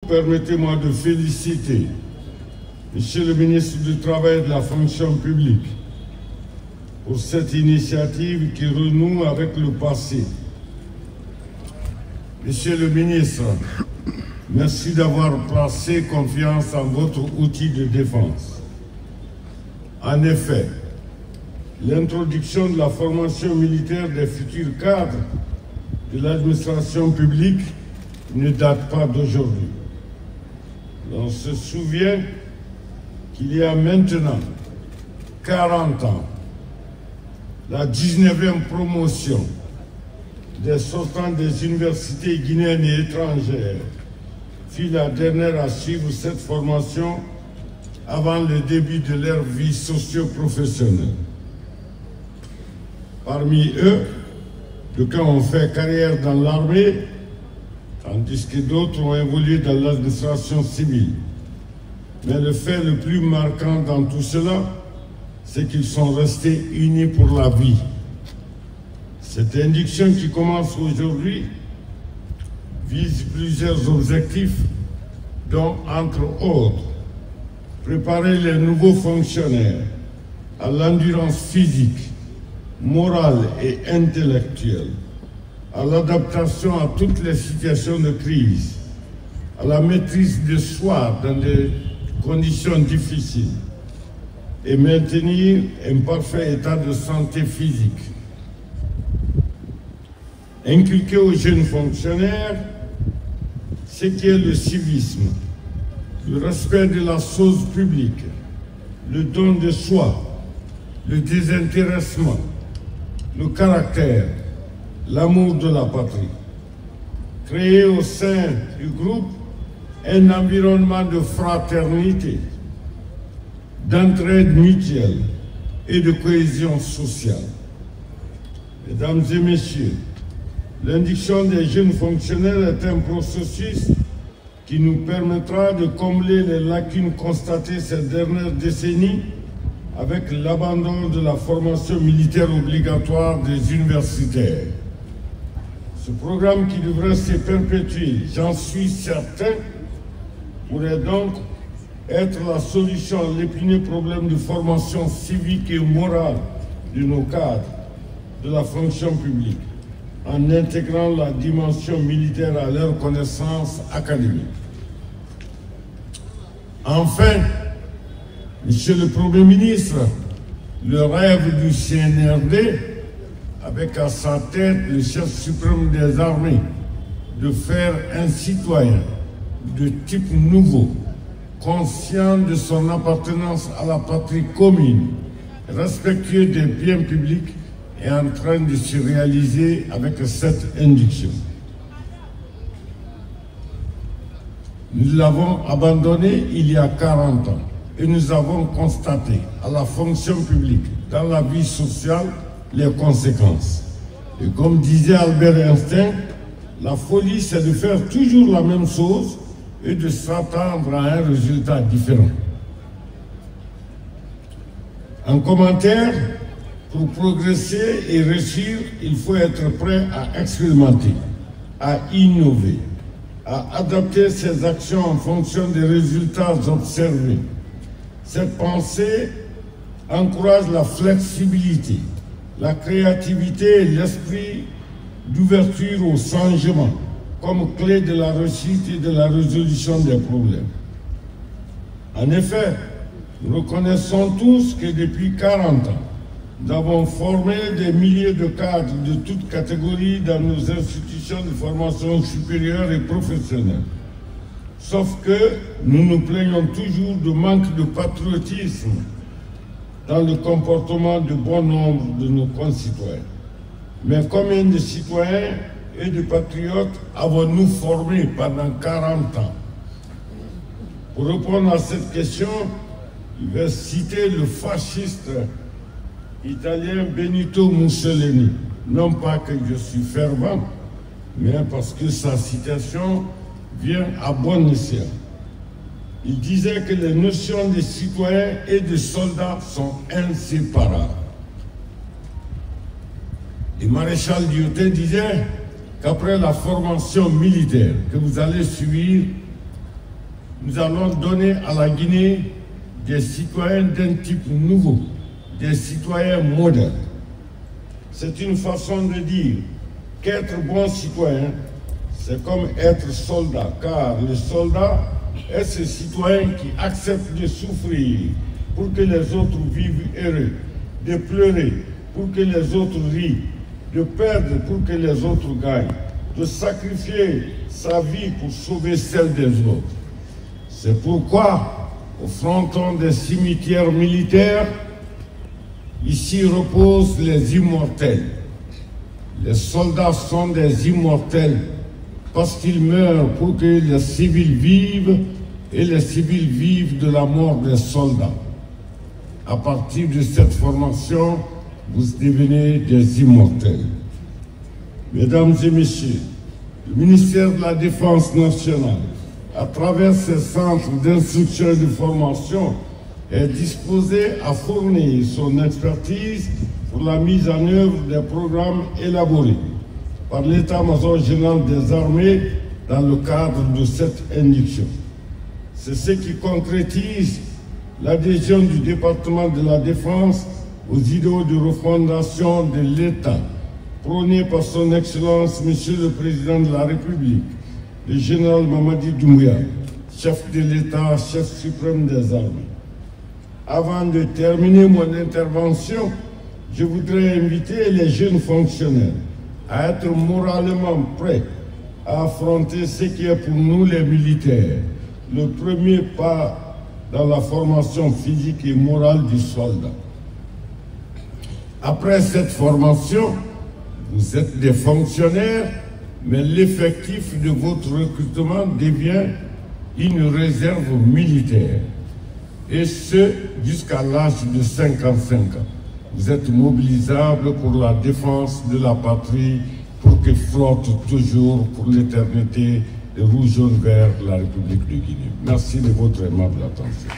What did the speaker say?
permettez-moi de féliciter Monsieur le ministre du Travail et de la Fonction publique pour cette initiative qui renoue avec le passé. Monsieur le ministre, merci d'avoir placé confiance en votre outil de défense. En effet, l'introduction de la formation militaire des futurs cadres de l'administration publique ne date pas d'aujourd'hui. On se souvient qu'il y a maintenant 40 ans, la 19e promotion des sortants des universités guinéennes et étrangères fut la dernière à suivre cette formation avant le début de leur vie socio-professionnelle. Parmi eux, d'aucuns ont fait carrière dans l'armée, tandis que d'autres ont évolué dans l'administration civile. Mais le fait le plus marquant dans tout cela, c'est qu'ils sont restés unis pour la vie. Cette induction qui commence aujourd'hui vise plusieurs objectifs, dont, entre autres, préparer les nouveaux fonctionnaires à l'endurance physique, morale et intellectuelle, à l'adaptation à toutes les situations de crise, à la maîtrise de soi dans des conditions difficiles et maintenir un parfait état de santé physique. Inculquer aux jeunes fonctionnaires ce qu'est le civisme, le respect de la chose publique, le don de soi, le désintéressement, le caractère, l'amour de la patrie. Créer au sein du groupe un environnement de fraternité, d'entraide mutuelle et de cohésion sociale. Mesdames et messieurs, l'induction des jeunes fonctionnaires est un processus qui nous permettra de combler les lacunes constatées ces dernières décennies avec l'abandon de la formation militaire obligatoire des universitaires. Ce programme qui devrait se perpétuer, j'en suis certain, pourrait donc être la solution à l'épineux problème de formation civique et morale de nos cadres de la fonction publique, en intégrant la dimension militaire à leur connaissance académique. Enfin, Monsieur le Premier ministre, le rêve du CNRD, avec à sa tête le chef suprême des armées, de faire un citoyen de type nouveau, conscient de son appartenance à la patrie commune, respectueux des biens publics, est en train de se réaliser avec cette induction. Nous l'avons abandonné il y a 40 ans et nous avons constaté à la fonction publique, dans la vie sociale, les conséquences. Et comme disait Albert Einstein, la folie, c'est de faire toujours la même chose et de s'attendre à un résultat différent. En commentaire, pour progresser et réussir, il faut être prêt à expérimenter, à innover, à adapter ses actions en fonction des résultats observés. Cette pensée encourage la flexibilité, la créativité et l'esprit d'ouverture au changement comme clé de la réussite et de la résolution des problèmes. En effet, nous reconnaissons tous que depuis 40 ans, nous avons formé des milliers de cadres de toutes catégories dans nos institutions de formation supérieure et professionnelle. Sauf que nous nous plaignons toujours de manque de patriotisme dans le comportement de bon nombre de nos concitoyens. Mais combien de citoyens et de patriotes avons-nous formés pendant 40 ans? Pour répondre à cette question, je vais citer le fasciste italien Benito Mussolini. Non pas que je suis fervent, mais parce que sa citation vient à bon escient. Il disait que les notions de citoyens et de soldats sont inséparables. Le maréchal Lyoté disait qu'après la formation militaire que vous allez suivre, nous allons donner à la Guinée des citoyens d'un type nouveau, des citoyens modernes. C'est une façon de dire qu'être bon citoyen, c'est comme être soldat, car le soldat est ce citoyen qui accepte de souffrir pour que les autres vivent heureux, de pleurer pour que les autres rient, de perdre pour que les autres gagnent, de sacrifier sa vie pour sauver celle des autres. C'est pourquoi, au fronton des cimetières militaires, ici reposent les immortels. Les soldats sont des immortels parce qu'ils meurent pour que les civils vivent et les civils vivent de la mort des soldats. À partir de cette formation, vous devenez des immortels. Mesdames et messieurs, le ministère de la Défense nationale, à travers ses centres d'instruction et de formation, est disposé à fournir son expertise pour la mise en œuvre des programmes élaborés par l'État-major général des armées dans le cadre de cette induction. C'est ce qui concrétise l'adhésion du département de la Défense aux idéaux de refondation de l'État prônés par son Excellence, Monsieur le Président de la République, le général Mamadi Doumbouya, chef de l'État, chef suprême des armées. Avant de terminer mon intervention, je voudrais inviter les jeunes fonctionnaires à être moralement prêts à affronter ce qui est pour nous les militaires le premier pas dans la formation physique et morale du soldat. Après cette formation, vous êtes des fonctionnaires, mais l'effectif de votre recrutement devient une réserve militaire. Et ce, jusqu'à l'âge de 55 ans. Vous êtes mobilisables pour la défense de la patrie, pour que flotte toujours pour l'éternité le rouge, jaune, vert de la République de Guinée. Merci de votre aimable attention.